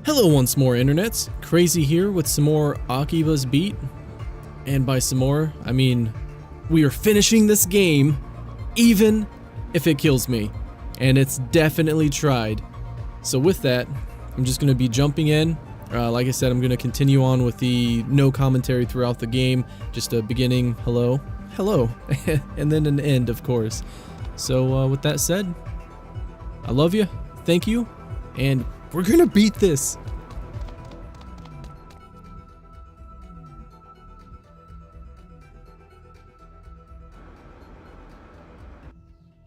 Hello once more, internets. Crazy here with some more Akiba's beat. And by some more, I mean we are finishing this game, even if it kills me. And it's definitely tried. So with that, I'm just going to be jumping in. Like I said, I'm going to continue on with the no commentary throughout the game. Just a beginning, hello, and then an end, of course. So with that said, I love you, thank you, and we're going to beat this.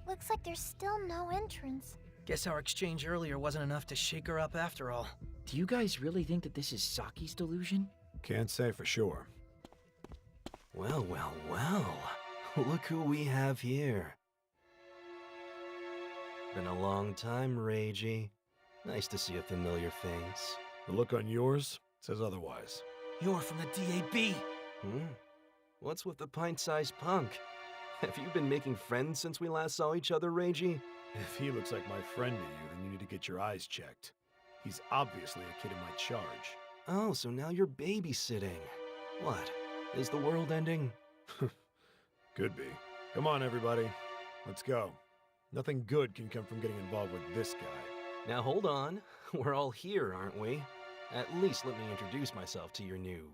Looks like there's still no entrance. Guess our exchange earlier wasn't enough to shake her up after all. Do you guys really think that this is Saki's delusion? Can't say for sure. Well. Look who we have here. Been a long time, Reiji. Nice to see a familiar face. The look on yours says otherwise. You're from the DAB! What's with the pint-sized punk? Have you been making friends since we last saw each other, Reiji? If he looks like my friend to you, then you need to get your eyes checked. He's obviously a kid in my charge. Oh, so now you're babysitting. What? Is the world ending? Could be. Come on, everybody. Let's go. Nothing good can come from getting involved with this guy. Now hold on. We're all here, aren't we? At least let me introduce myself to your new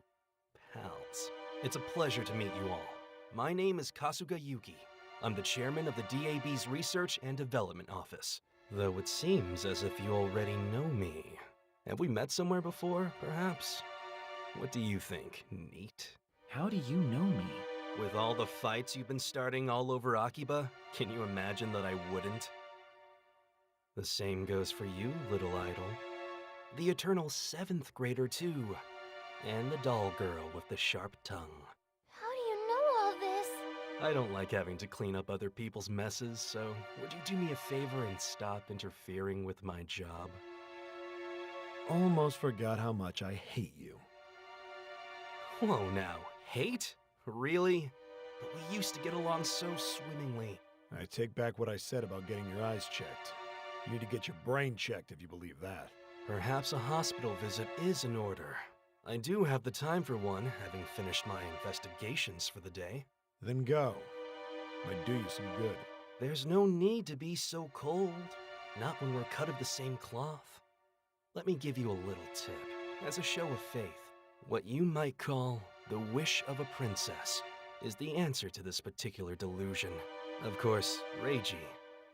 pals. It's a pleasure to meet you all. My name is Kasuga Yuki. I'm the chairman of the DAB's Research and Development Office. Though it seems as if you already know me. Have we met somewhere before, perhaps? What do you think, Neat? How do you know me? With all the fights you've been starting all over Akiba, can you imagine that I wouldn't? The same goes for you, little idol. The eternal 7th grader, too. And the doll girl with the sharp tongue. How do you know all this? I don't like having to clean up other people's messes, so would you do me a favor and stop interfering with my job? Almost forgot how much I hate you. Whoa now, hate? Really? But we used to get along so swimmingly. I take back what I said about getting your eyes checked. You need to get your brain checked if you believe that. Perhaps a hospital visit is in order. I do have the time for one, having finished my investigations for the day. Then go. Might do you some good. There's no need to be so cold. Not when we're cut of the same cloth. Let me give you a little tip, as a show of faith. What you might call the wish of a princess is the answer to this particular delusion. Of course, Reiji,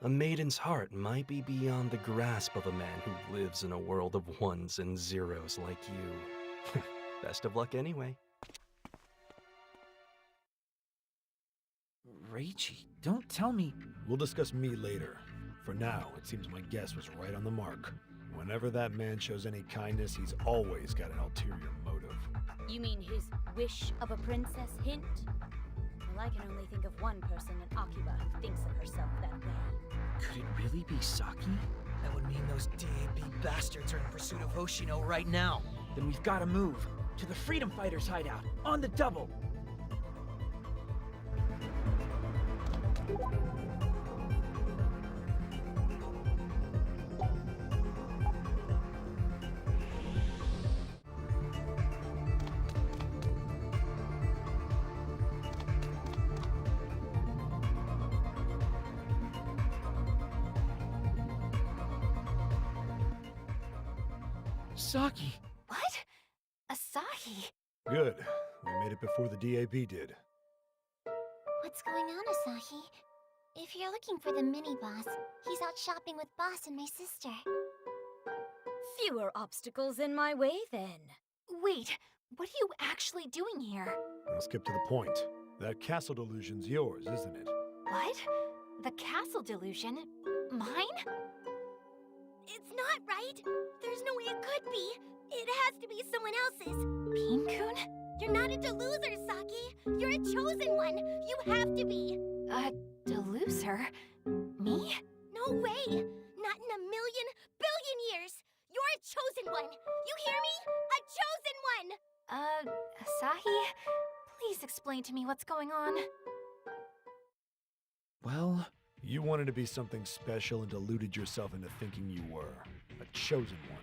a maiden's heart might be beyond the grasp of a man who lives in a world of ones and zeros like you. Best of luck anyway. Reiji, don't tell me. We'll discuss me later. For now, it seems my guess was right on the mark. Whenever that man shows any kindness, he's always got an ulterior motive. You mean his wish of a princess hint? Well, I can only think of one person in Akiba who thinks of herself that way. Could it really be Saki? That would mean those DAB bastards are in pursuit of Hoshino right now. Then we've got to move to the Freedom Fighters hideout on the double. Saki! What? Asahi? Good. We made it before the DAB did. What's going on, Asahi? If you're looking for the mini-boss, he's out shopping with Boss and my sister. Fewer obstacles in my way, then. Wait, what are you actually doing here? I'll skip to the point. That castle delusion's yours, isn't it? What? The castle delusion? Mine? It's not right. There's no way it could be. It has to be someone else's. Bean-kun? You're not a deluser, Saki. You're a chosen one. You have to be. A deluser? Me? No way. Not in a million, billion years. You're a chosen one. You hear me? A chosen one. Asahi? Please explain to me what's going on. Well, You wanted to be something special and deluded yourself into thinking you were a chosen one.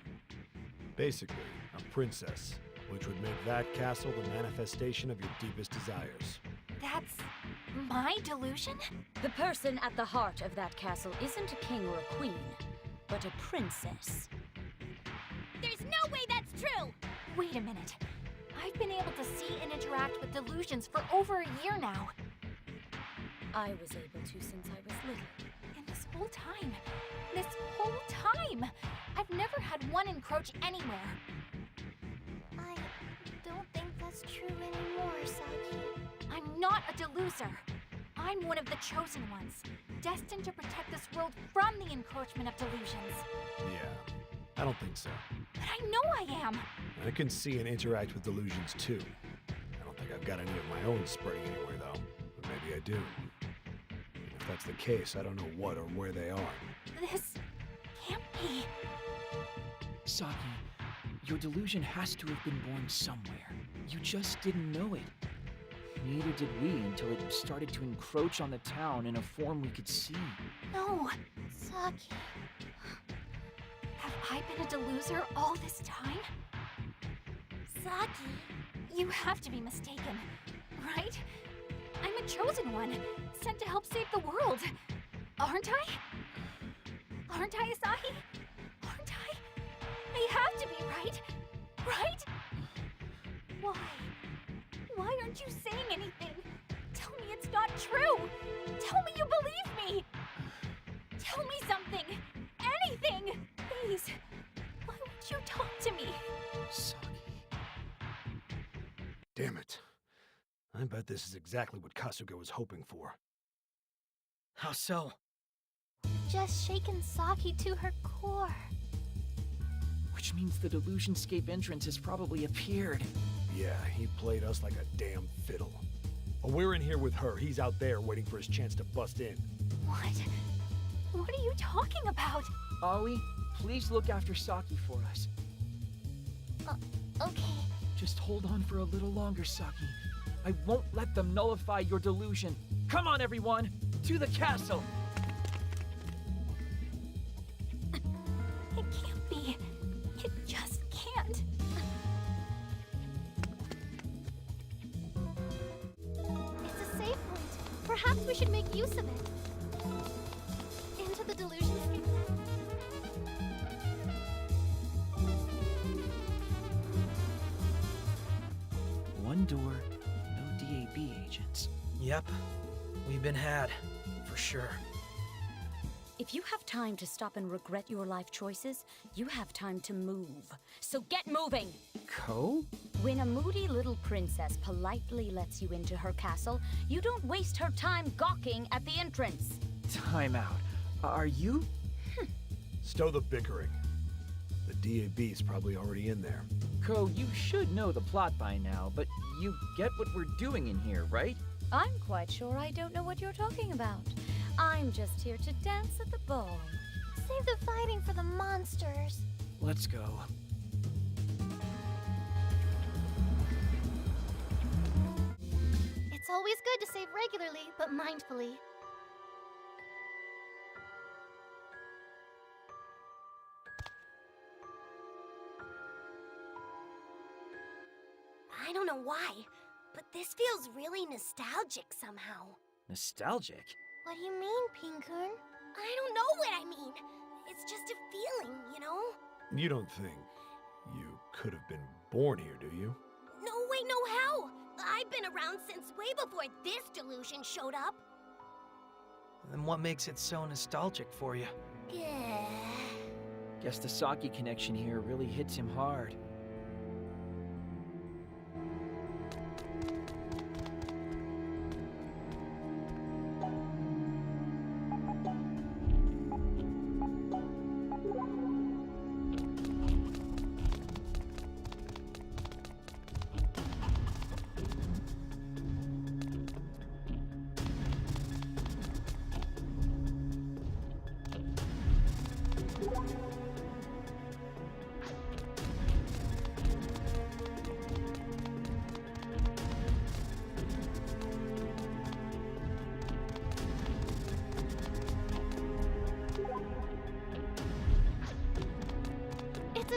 Basically, a princess, which would make that castle the manifestation of your deepest desires. That's my delusion? The person at the heart of that castle isn't a king or a queen, but a princess. There's no way that's true! Wait a minute. I've been able to see and interact with delusions for over a year now. I was able to since I was little. And this whole time, I've never had one encroach anywhere. I don't think that's true anymore, Saki. I'm not a deluser. I'm one of the chosen ones, destined to protect this world from the encroachment of delusions. Yeah, I don't think so. But I know I am. I can see and interact with delusions too. I don't think I've got any of my own spreading anywhere though, but maybe I do. And if that's the case, I don't know what or where they are. This can't be. Saki, your delusion has to have been born somewhere. You just didn't know it. Neither did we until it started to encroach on the town in a form we could see. No, Saki. Have I been a deluser all this time? Saki, you have to be mistaken, right? I'm a chosen one, sent to help save the world. Aren't I? Aren't I, Asahi? Aren't I? I have to be, right? Right? Why? Why aren't you saying anything? Tell me it's not true! Tell me you believe me! Tell me something! Anything! Please! Why won't you talk to me? Saki. Damn it. I bet this is exactly what Kasuga was hoping for. How so? Just shaken Saki to her core. Which means the Delusionscape entrance has probably appeared. Yeah, he played us like a damn fiddle. Oh, we're in here with her. He's out there waiting for his chance to bust in. What? What are you talking about? Aoi, please look after Saki for us. Okay. Just hold on for a little longer, Saki. I won't let them nullify your delusion. Come on, everyone! To the castle! It can't be. It just can't. It's a save point. Perhaps we should make use of it. Into the Delusionscape. One door, no DAB agents. Yep. We've been had. For sure. If you have time to stop and regret your life choices, you have time to move. So get moving! Ko? When a moody little princess politely lets you into her castle, you don't waste her time gawking at the entrance. Time out. Are you? Stow the bickering. The DAB's probably already in there. Ko, you should know the plot by now, but you get what we're doing in here, right? I'm quite sure I don't know what you're talking about. I'm just here to dance at the ball. Save the fighting for the monsters. Let's go. It's always good to save regularly, but mindfully. I don't know why, but this feels really nostalgic somehow. Nostalgic? What do you mean, Pinkun? I don't know what I mean. It's just a feeling, you know? You don't think you could have been born here, do you? No, wait, no, how? I've been around since way before this delusion showed up. Then what makes it so nostalgic for you? Guess the Saki connection here really hits him hard.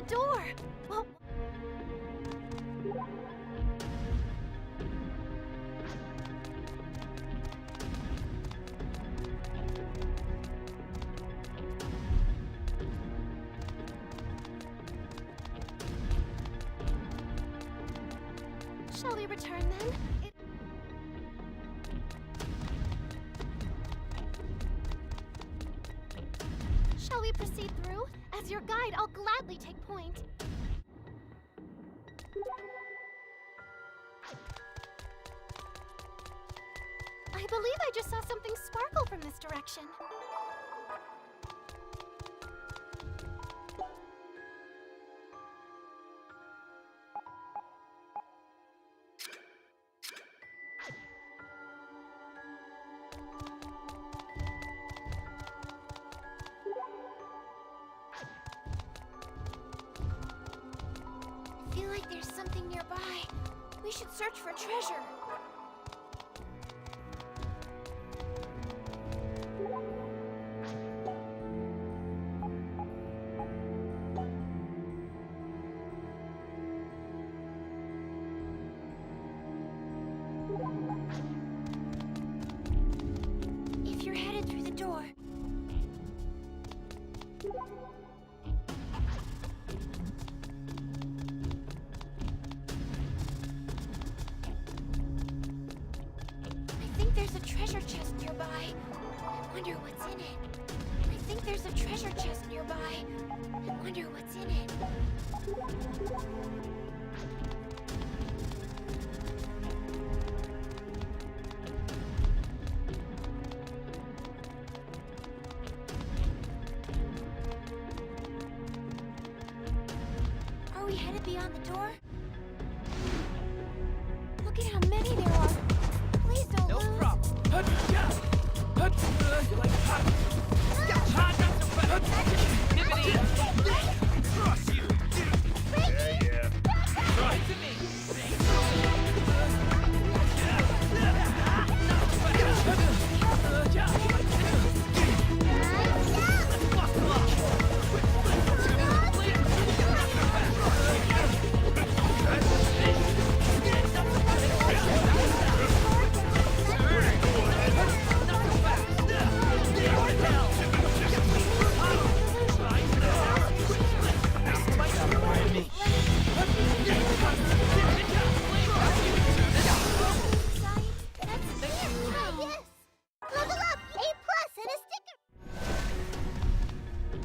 the door. Well, shall we return then? Shall we proceed through? As your guide, I'll gladly take point. I believe I just saw something sparkle from this direction. I feel like there's something nearby. We should search for treasure. If you're headed through the door, I think there's a treasure chest nearby. I wonder what's in it. I think there's a treasure chest nearby. I wonder what's in it. Are we headed beyond the door? Look at how many there are. Please don't lose.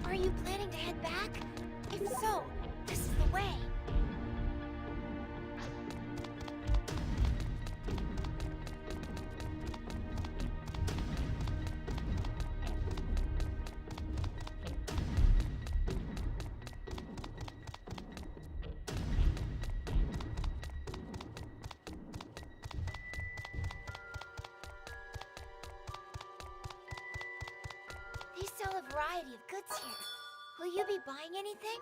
Are you planning to head back? If so, this is the way. They sell a variety of goods here. Will you be buying anything?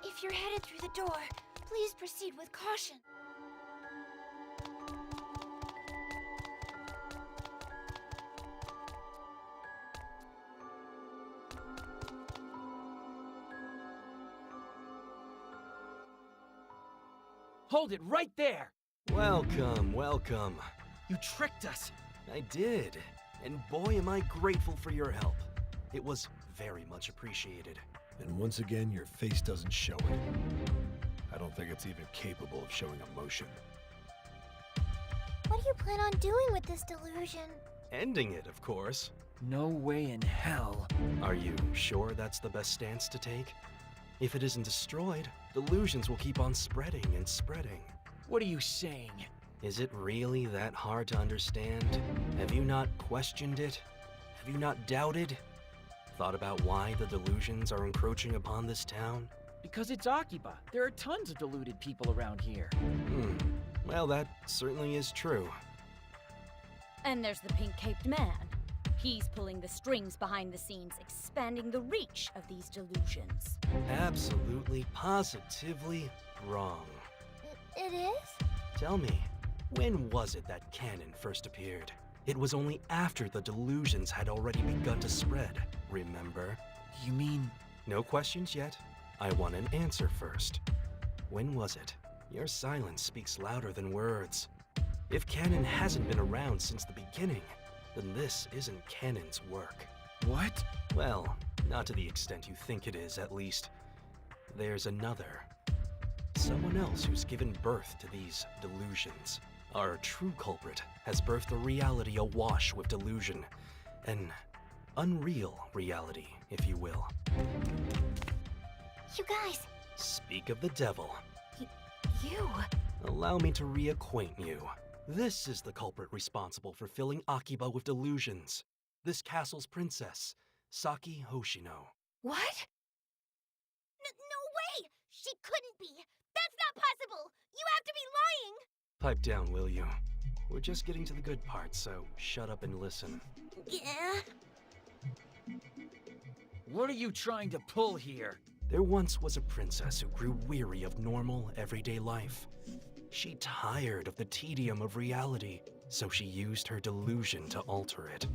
If you're headed through the door, please proceed with caution. Hold it right there! Welcome, welcome. You tricked us. I did. And boy, am I grateful for your help. It was very much appreciated. And once again, your face doesn't show it. I don't think it's even capable of showing emotion. What do you plan on doing with this delusion? Ending it, of course. No way in hell. Are you sure that's the best stance to take? If it isn't destroyed, delusions will keep on spreading and spreading. What are you saying? Is it really that hard to understand? Have you not questioned it? Have you not doubted? Thought about why the delusions are encroaching upon this town? Because it's Akiba. There are tons of deluded people around here. Well, that certainly is true. And there's the pink-caped man. He's pulling the strings behind the scenes, expanding the reach of these delusions. Absolutely, positively wrong. It is? Tell me, when was it that canon first appeared? It was only after the delusions had already begun to spread, remember? You mean... No questions yet. I want an answer first. When was it? Your silence speaks louder than words. If canon hasn't been around since the beginning, then this isn't canon's work. What? Well, not to the extent you think it is, at least. There's another. Someone else who's given birth to these delusions. Our true culprit has birthed a reality awash with delusion. An unreal reality, if you will. You guys, Speak of the devil. You. Allow me to reacquaint you. This is the culprit responsible for filling Akiba with delusions. This castle's princess, Saki Hoshino. What? no way! She couldn't be! That's not possible! You have to be lying! Pipe down, will you? We're just getting to the good parts, so shut up and listen. Yeah. What are you trying to pull here? There once was a princess who grew weary of normal, everyday life. She tired of the tedium of reality, so she used her delusion to alter it.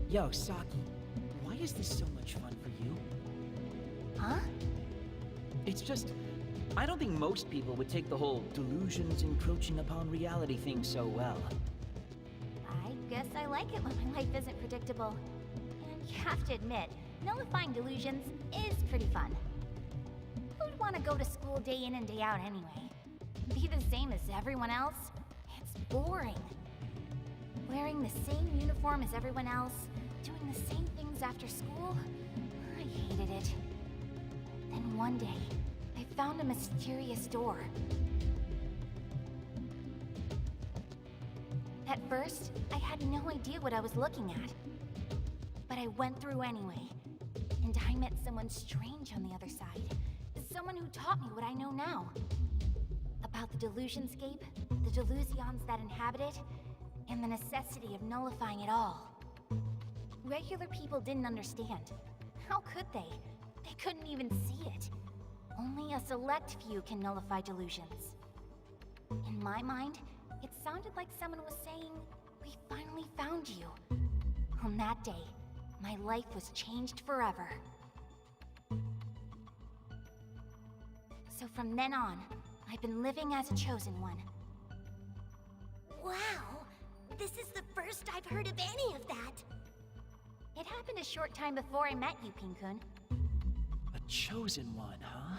Yo, Saki, why is this so much fun for you? Huh? It's just, I don't think most people would take the whole delusions encroaching upon reality thing so well. I guess I like it when my life isn't predictable. And you have to admit, nullifying delusions is pretty fun. Who'd want to go to school day in and day out anyway? Be the same as everyone else? It's boring. Wearing the same uniform as everyone else, doing the same things after school? I hated it. Then one day, I found a mysterious door. At first, I had no idea what I was looking at. But I went through anyway, and I met someone strange on the other side. Someone who taught me what I know now. About the delusionscape, the delusions that inhabit it, and the necessity of nullifying it all. Regular people didn't understand. How could they? They couldn't even see it. Only a select few can nullify delusions. In my mind, it sounded like someone was saying, "We finally found you." On that day, my life was changed forever. So from then on, I've been living as a chosen one. Wow! This is the first I've heard of any of that! It happened a short time before I met you, Pin-kun. A chosen one, huh?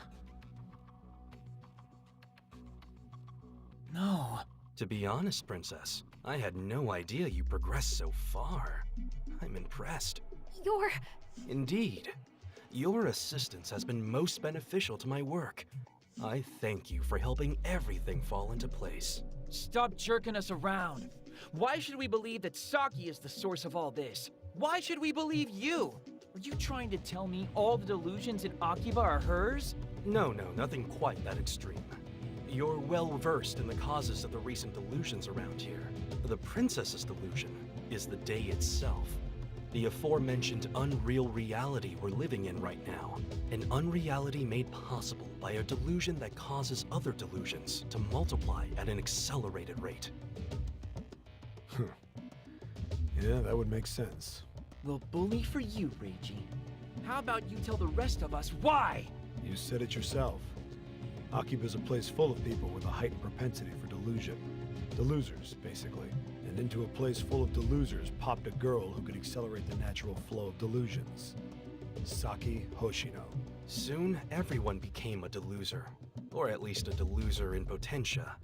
No. To be honest, Princess, I had no idea you progressed so far. I'm impressed. You're... Indeed. Your assistance has been most beneficial to my work. I thank you for helping everything fall into place. Stop jerking us around. Why should we believe that Saki is the source of all this? Why should we believe you? Are you trying to tell me all the delusions in Akiba are hers? No, nothing quite that extreme. You're well versed in the causes of the recent delusions around here. The princess's delusion is the day itself. The aforementioned unreal reality we're living in right now. An unreality made possible by a delusion that causes other delusions to multiply at an accelerated rate. Yeah, that would make sense. Well, bully for you, Reiji. How about you tell the rest of us why? You said it yourself. Akiba's a place full of people with a heightened propensity for delusion. Delosers, basically. And into a place full of delosers popped a girl who could accelerate the natural flow of delusions. Saki Hoshino. Soon, everyone became a deluser, or at least a deluser in potentia,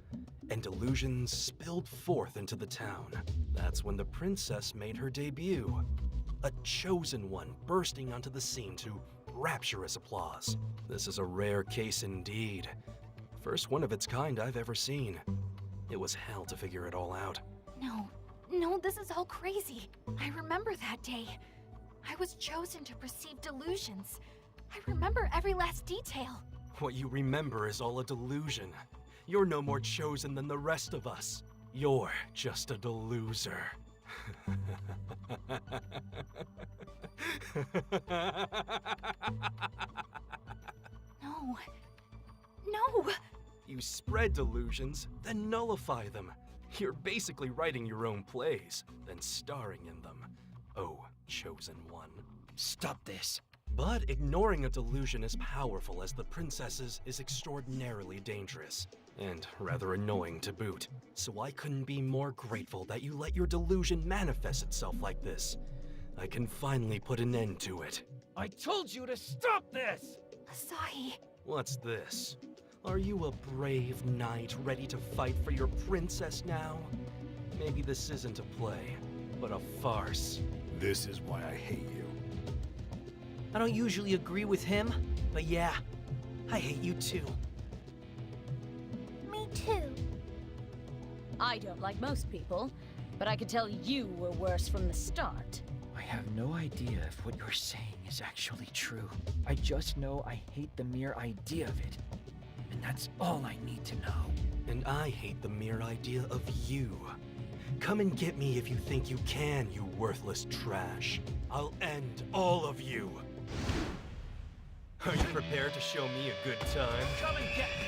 and delusions spilled forth into the town. That's when the princess made her debut. A chosen one bursting onto the scene to rapturous applause. This is a rare case indeed. First one of its kind I've ever seen. It was hell to figure it all out. No, this is all crazy. I remember that day. I was chosen to perceive delusions. I remember every last detail. What you remember is all a delusion. You're no more chosen than the rest of us. You're just a deluser. No. You spread delusions, then nullify them. You're basically writing your own plays, then starring in them. Oh, chosen one. Stop this. But ignoring a delusion as powerful as the princess's is extraordinarily dangerous, and rather annoying to boot. So I couldn't be more grateful that you let your delusion manifest itself like this. I can finally put an end to it. I told you to stop this! Asahi. What's this? Are you a brave knight ready to fight for your princess now? Maybe this isn't a play, but a farce. This is why I hate you. I don't usually agree with him, but yeah, I hate you too. Me too. I don't like most people, but I could tell you were worse from the start. I have no idea if what you're saying is actually true. I just know I hate the mere idea of it. And that's all I need to know. And I hate the mere idea of you. Come and get me if you think you can, you worthless trash. I'll end all of you. Are you prepared to show me a good time? Come and get me!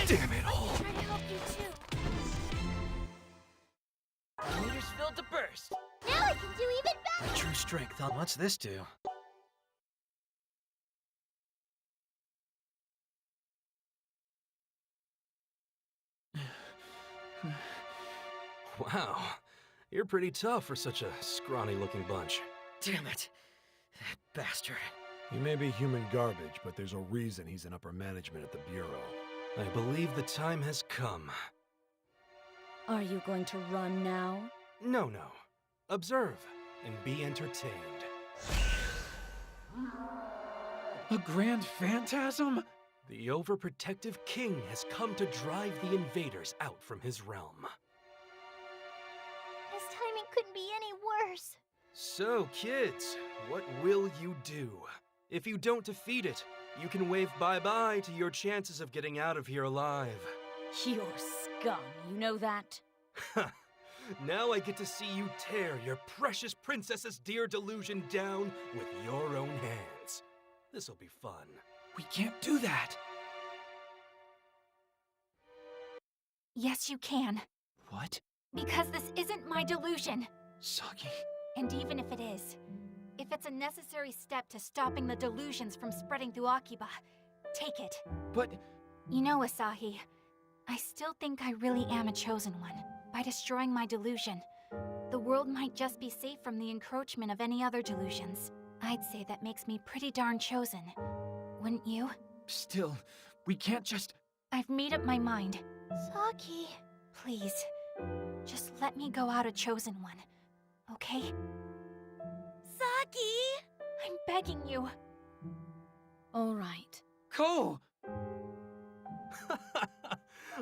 Damn it all. Try to help you too. Meters filled to burst. Now I can do even better. True strength, huh? What's this do? Wow, you're pretty tough for such a scrawny-looking bunch. Damn it. That bastard. He may be human garbage, but there's a reason he's in upper management at the Bureau. I believe the time has come. Are you going to run now? No. Observe and be entertained. A grand phantasm? The overprotective king has come to drive the invaders out from his realm. His timing couldn't be any worse. So, kids, what will you do? If you don't defeat it, you can wave bye-bye to your chances of getting out of here alive. You're scum, you know that? Now I get to see you tear your precious princess's dear delusion down with your own hands. This'll be fun. We can't do that. Yes, you can. What? Because this isn't my delusion. Saki? And even if it is, if it's a necessary step to stopping the delusions from spreading through Akiba, take it. But... You know, Asahi, I still think I really am a chosen one. By destroying my delusion, the world might just be safe from the encroachment of any other delusions. I'd say that makes me pretty darn chosen. Wouldn't you? Still, we can't just... I've made up my mind. Saki. Please, just let me go out a chosen one, okay? Saki! I'm begging you. All right. Ko!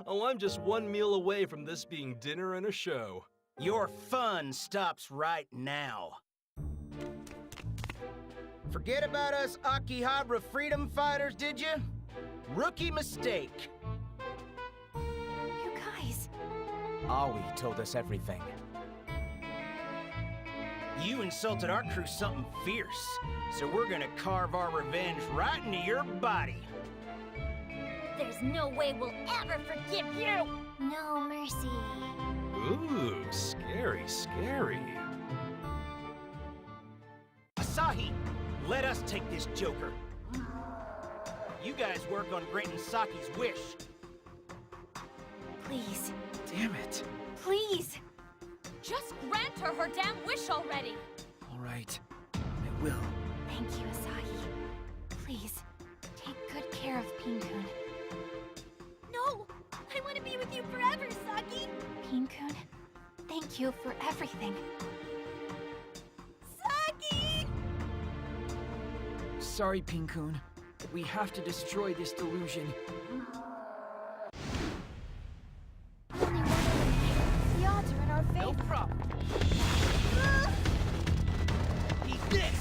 Oh, I'm just one meal away from this being dinner and a show. Your fun stops right now. Forget about us Akihabara freedom fighters, did you? Rookie mistake. You guys. Aoi told us everything. You insulted our crew something fierce, so we're gonna carve our revenge right into your body. There's no way we'll ever forgive you! No mercy. Ooh, scary, scary. Asahi, let us take this joker. You guys work on granting Saki's wish. Please. Damn it. Please. Just grant her damn wish already! All right. I will. Thank you, Asahi. Please, take good care of Pin-kun. No! I want to be with you forever, Saki! Pin-kun, thank you for everything. Saki! Sorry, Pin-kun, but we have to destroy this delusion. Only one way. The odds are in our favor. No problem. Eat this!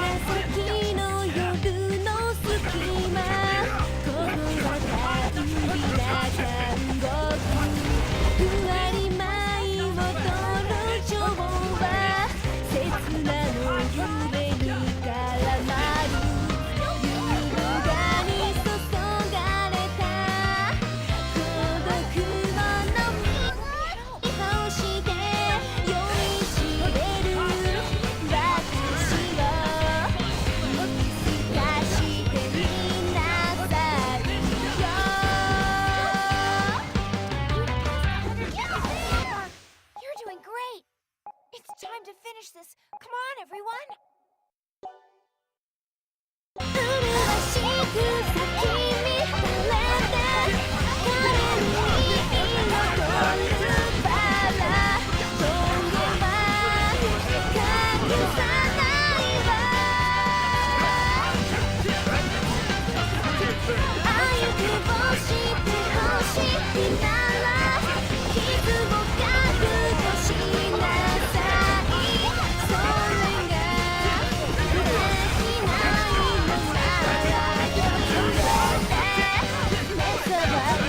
紫の夜の隙間この中海な監獄ふわり舞い戻る情は刹那の揺れに絡まる優雅に注がれた孤独を飲み干して酔いしれる私を見透かしてみなさいよ You're doing great! It's time to finish this. Come on, everyone! 麗しく咲き乱れて彼に彩るバラ峠は隠さないわあえてをしてほしいなら傷を覚悟しなさいそれができないのなら揺れて目覚まるよ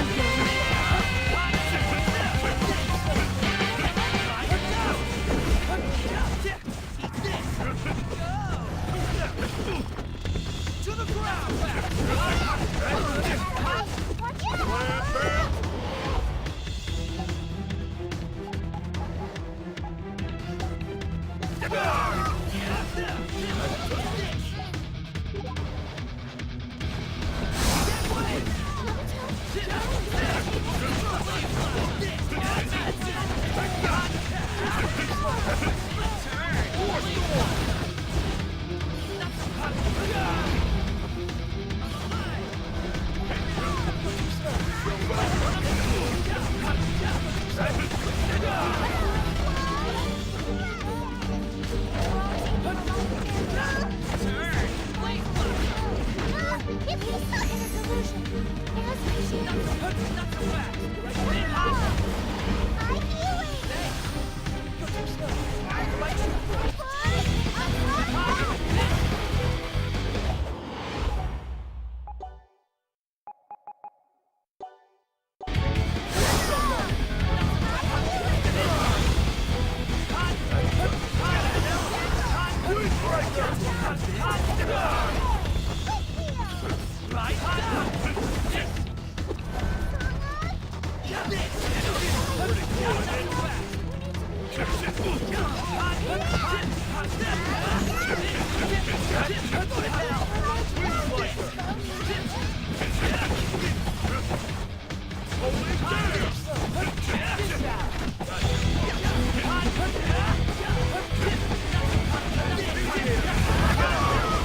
Go!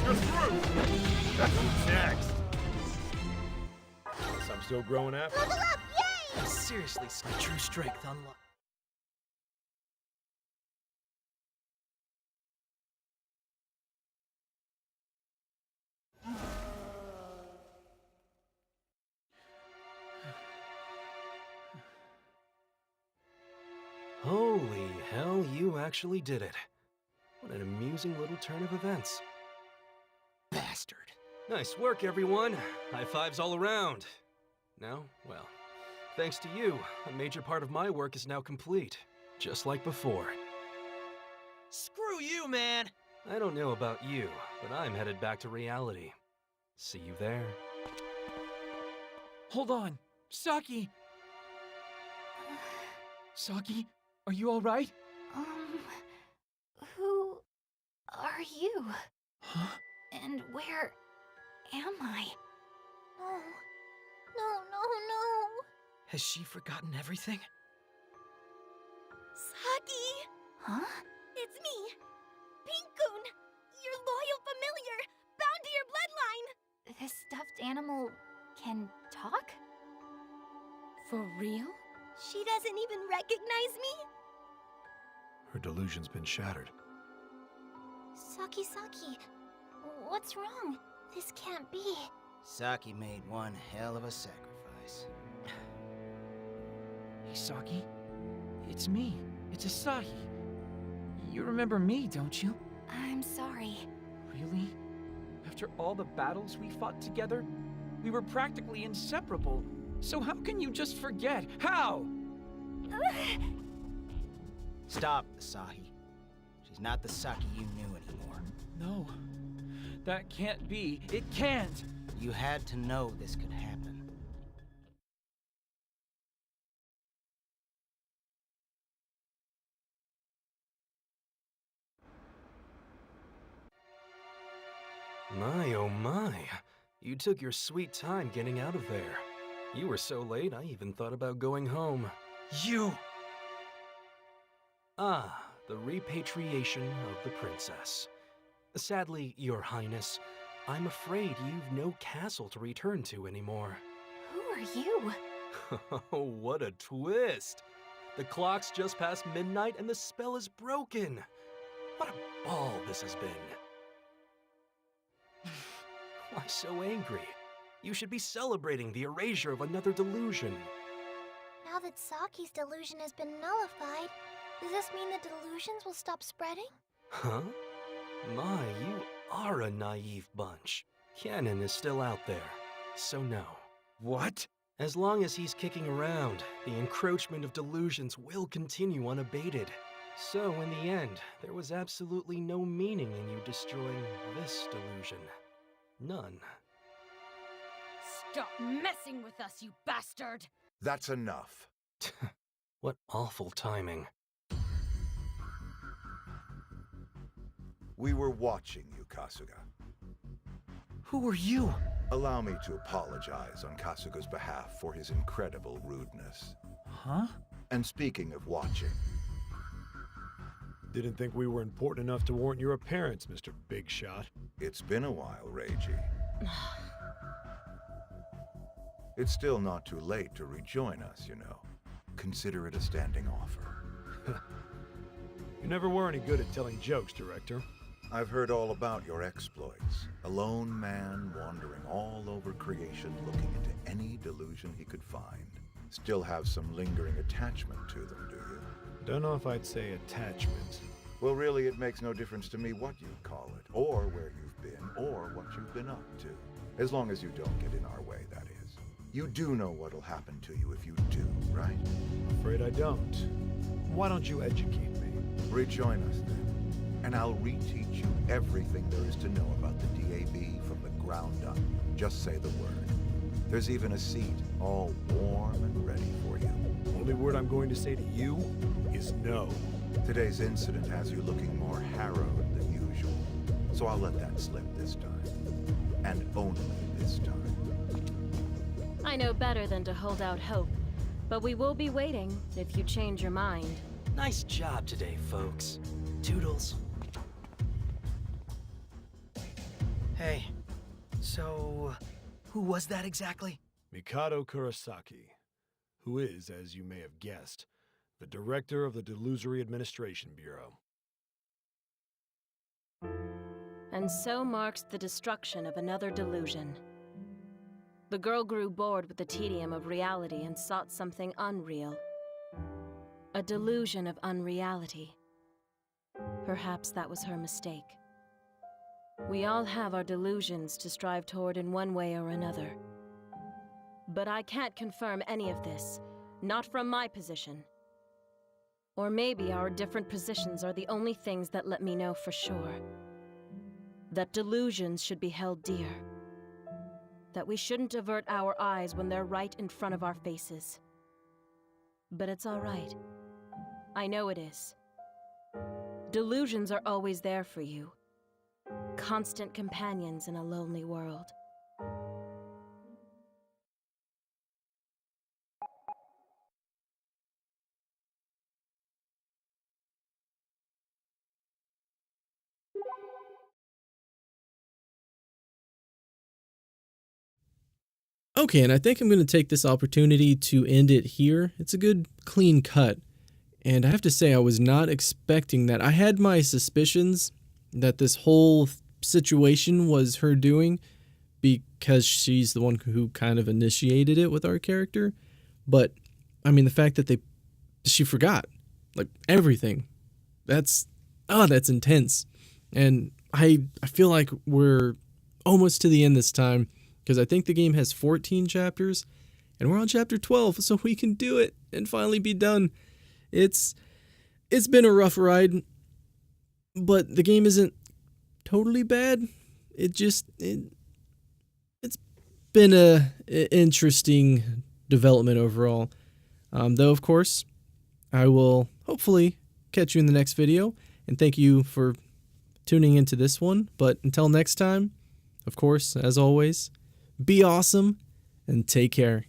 You're through! Who's next? Guess I'm still growing after. Level up! Yay! Seriously, my true strength unlocked. Holy hell, you actually did it. What an amusing little turn of events. Bastard. Nice work, everyone. High fives all around. Now, well, thanks to you, a major part of my work is now complete. Just like before. Screw you, man! I don't know about you, but I'm headed back to reality. See you there. Hold on. Saki! Saki, are you alright? Who are you? Huh? And where am I? No. No. Has she forgotten everything? Saki! Huh? It's me! Pinkun! Your loyal familiar! Bound to your bloodline! This stuffed animal can talk? For real? She doesn't even recognize me? Her delusion's been shattered. Saki, what's wrong? This can't be. Saki made one hell of a sacrifice. Hey, Saki. It's me. It's Asahi. You remember me, don't you? I'm sorry. Really? After all the battles we fought together, we were practically inseparable. So how can you just forget? How? Stop, Asahi. She's not the Saki you knew anymore. No. That can't be. It can't! You had to know this could happen. My oh my. You took your sweet time getting out of there. You were so late, I even thought about going home. You! Ah, the repatriation of the princess. Sadly, Your Highness, I'm afraid you've no castle to return to anymore. Who are you? Oh, what a twist! The clock's just past midnight and the spell is broken. What a ball this has been. Why so angry? You should be celebrating the erasure of another delusion. Now that Saki's delusion has been nullified, does this mean the delusions will stop spreading? Huh? My, you are a naive bunch. Cannon is still out there, so no. What? As long as he's kicking around, the encroachment of delusions will continue unabated. So in the end, there was absolutely no meaning in you destroying this delusion. None. Stop messing with us, you bastard! That's enough. What awful timing. We were watching you, Kasuga. Who are you? Allow me to apologize on Kasuga's behalf for his incredible rudeness. Huh? And speaking of watching, Didn't think we were important enough to warrant your appearance, Mr. Big Shot. it's been a while, Reiji. It's still not too late to rejoin us, you know. Consider it a standing offer. You never were any good at telling jokes, Director. I've heard all about your exploits. A lone man wandering all over creation looking into any delusion he could find. Still have some lingering attachment to them, do you? Don't know if I'd say attachment. Well, really, it makes no difference to me what you call it, or where you've been, or what you've been up to. As long as you don't get in our way, that is. You do know what'll happen to you if you do, right? Afraid I don't. Why don't you educate me? Rejoin us then, and I'll reteach you everything there is to know about the DAB from the ground up. Just say the word. There's even a seat all warm and ready for you. Only word I'm going to say to you is no. Today's incident has you looking more harrowed than usual, so I'll let that slip this time. And only this time. I know better than to hold out hope, but we will be waiting if you change your mind. Nice job today, folks. Toodles. Hey, so who was that exactly? Mikado Kurosaki, who is, as you may have guessed, the director of the Delusory Administration Bureau. And so marks the destruction of another delusion. The girl grew bored with the tedium of reality and sought something unreal. A delusion of unreality. Perhaps that was her mistake. We all have our delusions to strive toward in one way or another. But I can't confirm any of this, not from my position. Or maybe our different positions are the only things that let me know for sure. That delusions should be held dear. That we shouldn't avert our eyes when they're right in front of our faces. But it's all right. I know it is. Delusions are always there for you. Constant companions in a lonely world. Okay, and I think I'm going to take this opportunity to end it here. It's a good, clean cut. And I have to say, I was not expecting that. I had my suspicions that this whole situation was her doing because she's the one who kind of initiated it with our character. But, I mean, the fact that she forgot, like, everything. That's intense. And I feel like we're almost to the end this time, because I think the game has 14 chapters, and we're on chapter 12, so we can do it and finally be done. It's been a rough ride, but the game isn't totally bad. It's been a interesting development overall. Though, of course, I will hopefully catch you in the next video, and thank you for tuning into this one. But until next time, of course, as always, be awesome and take care.